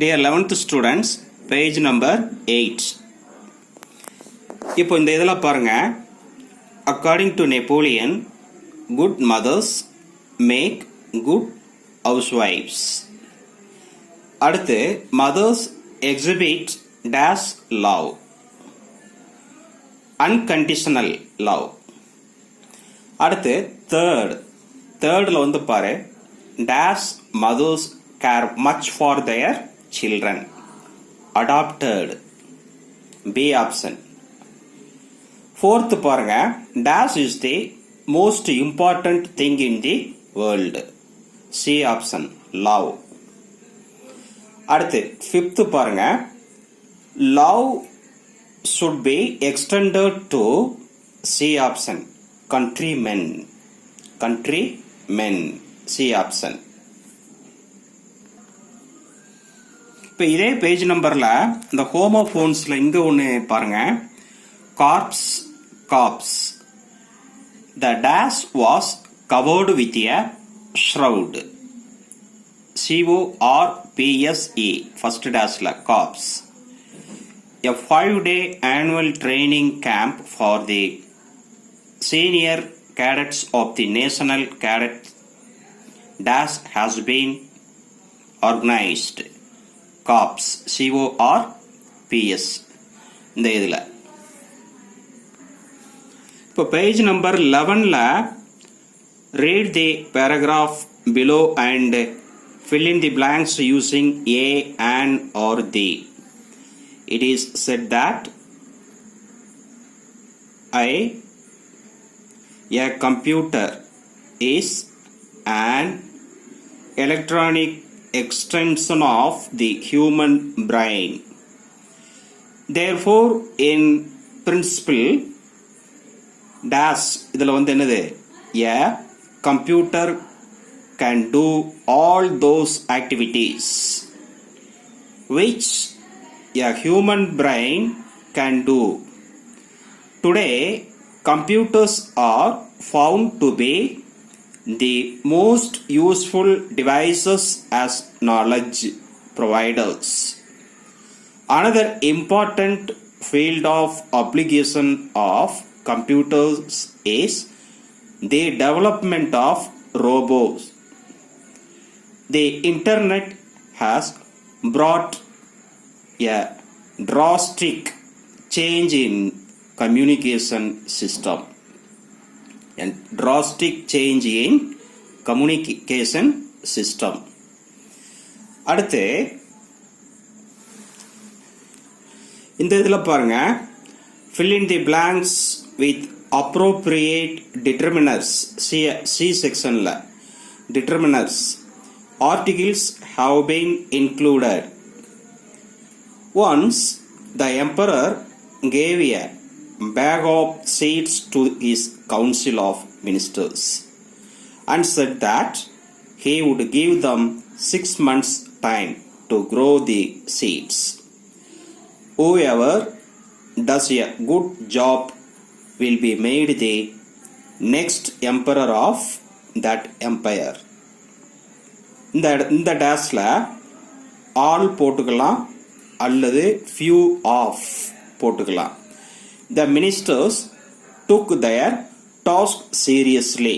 Dear 11th students, page number 8. இப்போ இந்த இதில் பாருங்க, according to Napoleon, good mothers make good housewives. அடுத்து, mothers exhibit dash love, unconditional love. அடுத்து, thirdல வந்து பாரு, dash mothers care much for their children. Adopted. B option. Fourth பாருங்க, dash is the most important thing in the world. C option. Love. அடுத்து fifth பாருங்க, love should be extended to C option. Countrymen. C option. இப்போ இதே page நம்பரில் இந்த ஹோமோஃபோன்ஸில் இங்கே ஒன்று பாருங்க, corpse. The dash was covered with a shroud. CORPSE first டேஷில் corpse. A 5-day annual training camp for the senior cadets of the National Cadet Dash has been organized. CORPS. இந்த இதில் இப்போ பேஜ் நம்பர் 11ல read the paragraph below and fill in the blanks using a, an or the. It is said that a computer is an electronic extension of the human brain. Therefore, in principle, dash இதில் வந்து என்னது, a computer can do all those activities which a human brain can do. Today, computers are found to be the most useful devices as knowledge providers. Another important field of application of computers is the development of robots. The internet has brought a drastic change in communication system. And drastic change in communication system. அடுத்து இந்த இதில் பாருங்க, fill in the blanks with appropriate determiners. C sectionல determiners. Articles have been included. Once the emperor gave a bag of seeds to his council of ministers and said that he would give them 6 months time to grow the seeds. Whoever does a good job will be made the next emperor of that empire. இந்த டேஷ்ல all போட்டுக்கலாம் அல்லது few of போட்டுக்கலாம். The ministers took their task seriously.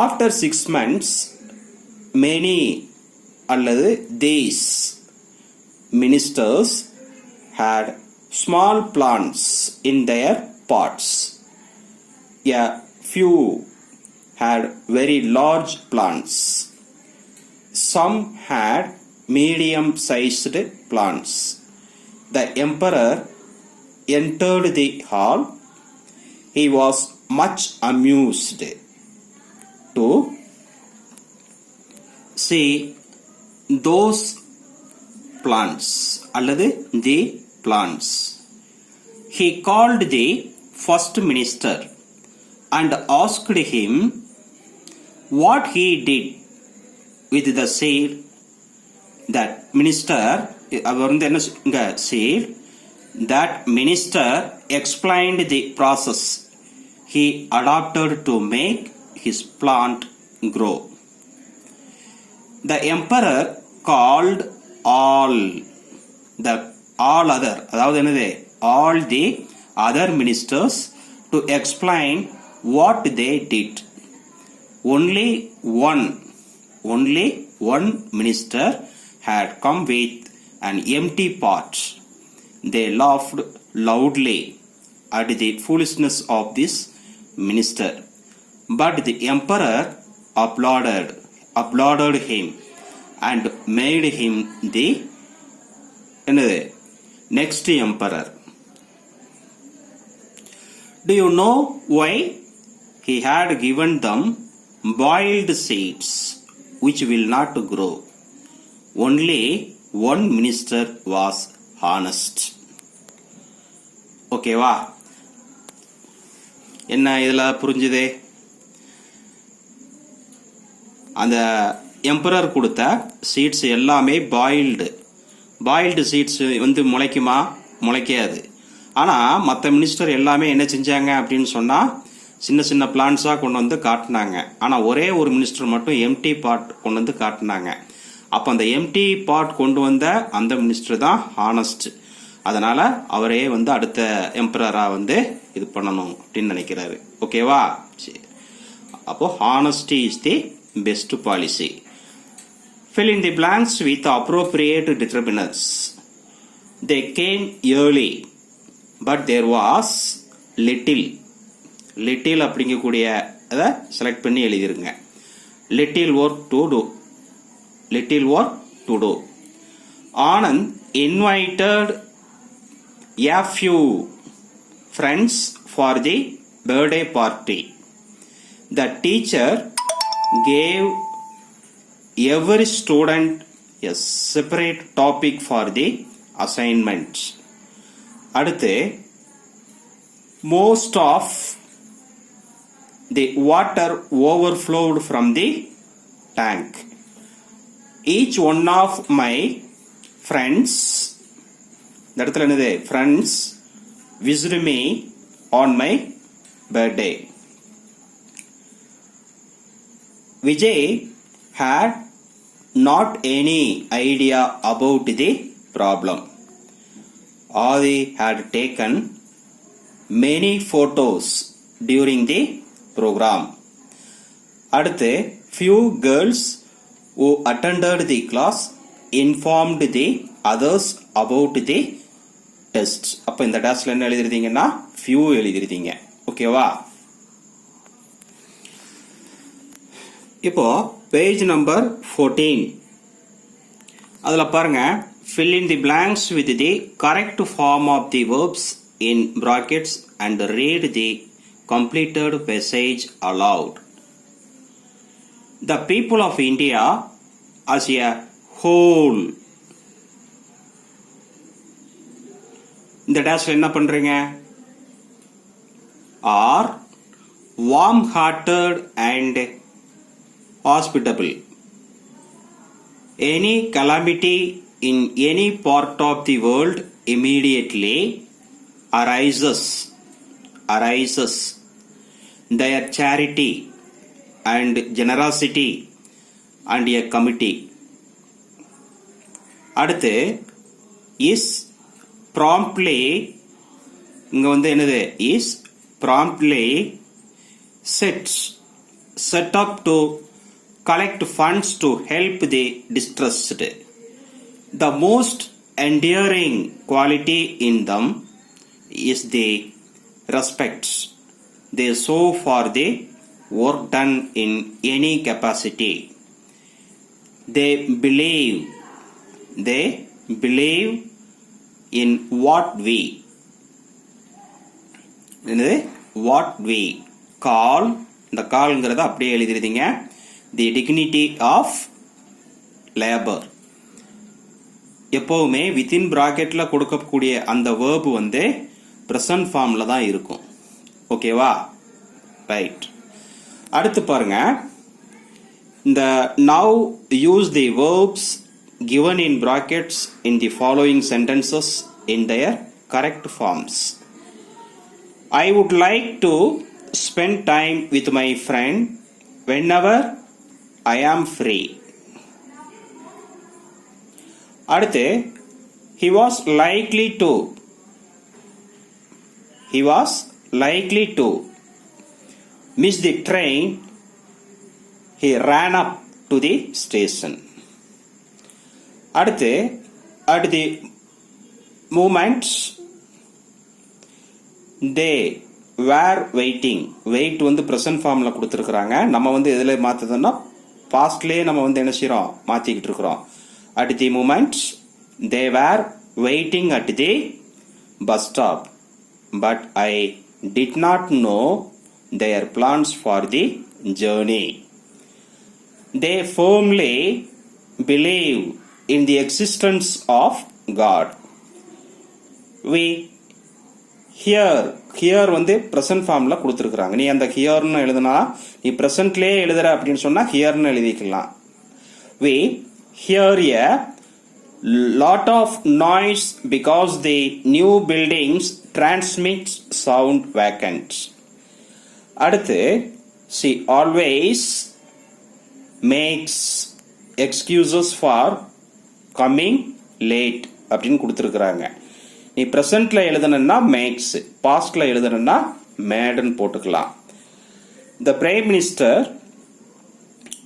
After 6 months, many அல்லது these ministers had small plants in their pots. A few had very large plants. Some had medium-sized plants. The emperor entered the hall. He was much amused to see those plants அல்லது the plants. He called the first minister and asked him what he did with the seed. That minister அவர் வந்து என்ன seed. That minister explained the process he adopted to make his plant grow. The emperor called all the all other அதாவது என்னது all the other ministers to explain what they did. Only one minister had come with an empty pot. They laughed loudly at the foolishness of this minister, but the emperor applauded him and made him the next emperor. Do you know why? He had given them boiled seeds which will not grow. Only one minister was honest. ஓகேவா? என்ன இதில் புரிஞ்சுதே? அந்த emperor கொடுத்த seeds எல்லாமே boiled seeds வந்து முளைக்குமா? முளைக்காது. ஆனால் மற்ற minister எல்லாமே என்ன செஞ்சாங்க அப்படின்னு சொன்னால் சின்ன சின்ன பிளான்ஸாக கொண்டு வந்து காட்டினாங்க. ஆனால் ஒரே ஒரு மினிஸ்டர் மட்டும் எம்டி பாட் கொண்டு வந்து காட்டினாங்க. அப்போ அந்த எம்டி பாட் கொண்டு வந்த அந்த மினிஸ்டர் தான் ஹானஸ்ட். அதனால் அவரே வந்து அடுத்த எம்பரராக வந்து இது பண்ணணும் அப்படின்னு நினைக்கிறாரு. ஓகேவா? சரி. அப்போ honesty is the best policy. Fill in the blanks with appropriate determinants. They came early, but there was little அப்படிங்கக்கூடிய அதை செலக்ட் பண்ணி எழுதிருங்க. Little work to do. Anand invited a few friends for the birthday party. The teacher gave every student a separate topic for the assignment. அடுத்து most of the water overflowed from the tank. Each one of my friends, இந்த இடத்துல என்னது friends, wished me on my birthday. Vijay had not any idea about the problem. Adi had taken many photos during the program. அடுத்து few girls who attended the class informed the others about the test. அப்போ இந்த டேஸ்ல என்ன எழுதிருந்தீங்கன்னா few எழுதிருந்தீங்க. ஓகேவா? இப்போ page number 14 அதில் பாருங்க, fill in the blanks with the correct form of the verbs in brackets and read the completed passage aloud. The people of India as a whole. இந்த டேஷ்ல என்ன பண்றீங்க? are warm-hearted and hospitable. Any calamity in any part of the world immediately arises their charity and generosity and a committee. அடுத்து is promptly, இங்க வந்து என்னது is promptly set up to collect funds to help the distressed. The most enduring quality in them is the respect they show for the work done in any capacity. They believe in what we call, இந்த கால்ங்கிறத அப்படியே எழுதிருந்தீங்க, the dignity of labor. எப்பவுமே within பிராக்கெட்ல கொடுக்கக்கூடிய அந்த verb வந்து present ஃபார்ம்ல தான் இருக்கும். ஓகேவா? ரைட். அடுத்து பாருங்க, இந்த now use the verbs given in brackets in the following sentences in their correct forms. I would like to spend time with my friend whenever I am free. அடுத்து he was likely to miss the train. He ran up to the station. அடுத்து at the moment they were waiting. wait வந்து present formல கொடுத்துருக்குறாங்க. நம்ம வந்து எதில் மாற்றுதுன்னா பாஸ்ட்லேயே நம்ம வந்து என்ன செய்கிறோம், மாற்றிக்கிட்டு இருக்கிறோம். at the moment they were waiting at the bus stop, but I did not know their plans for the journey. They firmly believe in the existence of God. We here வந்து present formல கொடுத்துருக்குறாங்க. நீ அந்த ஹியர்னு எழுதுனா நீ ப்ரெசன்ட்லேயே எழுதுற அப்படின்னு சொன்னால் ஹியர்னு எழுதிக்கலாம். we hear a lot of noise because the new buildings transmit sound vacant. அடுத்து she always makes excuses for coming late அப்படின்னு கொடுத்துருக்குறாங்க. நீ ப்ரெசன்ட்ல எழுதணும்னா மேக்ஸ், பாஸ்ட்ல எழுதணும்னா மேடுன்னு போட்டுக்கலாம். த பிரைம் மினிஸ்டர்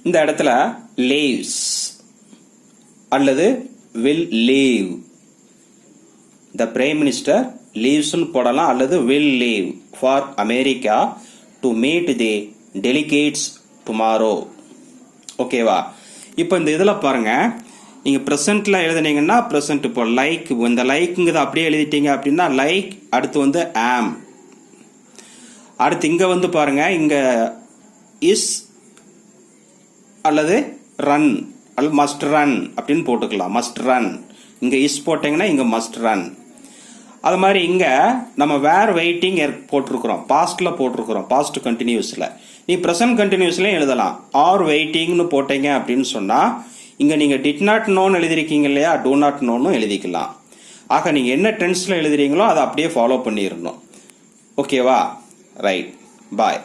இந்த இடத்துல லீவ்ஸ் அல்லது will leave. The prime minister லீவ்ஸ்னு போடலாம் அல்லது will leave for America to meet the delegates tomorrow. ஓகேவா? இப்போ இந்த இதில் பாருங்க, நீங்கள் ப்ரெசண்ட்டில் எழுதுனீங்கன்னா ப்ரெசண்ட் இப்போ லைக், இந்த லைக்குங்கிறத அப்படியே எழுதிட்டீங்க அப்படின்னா லைக், அடுத்து வந்து ஆம். அடுத்து இங்கே வந்து பாருங்க, இங்கே இஸ் அல்லது ரன் அல்லது மஸ்ட் ரன் அப்படின்னு போட்டுக்கலாம். மஸ்ட் ரன், இங்கே இஸ் போட்டிங்கன்னா இங்கே மஸ்ட் ரன். அது மாதிரி இங்கே நம்ம வேர் வெயிட்டிங் போட்டிருக்கிறோம், பாஸ்டில் போட்டிருக்கிறோம், பாஸ்ட் கண்டினியூஸில். நீ ப்ரெசன்ட் கண்டினியூஸ்லையும் எழுதலாம். ஆர் வெயிட்டிங்னு போட்டீங்க அப்படின்னு சொன்னால் இங்கே நீங்கள் டிட் நாட் நோன்னு எழுதிருக்கீங்க இல்லையா, டூ நாட் நோன்னு எழுதிக்கலாம். ஆக நீங்கள் என்ன டென்ஸில் எழுதுறீங்களோ அதை அப்படியே ஃபாலோ பண்ணிடணும். ஓகேவா? ரைட், பாய்.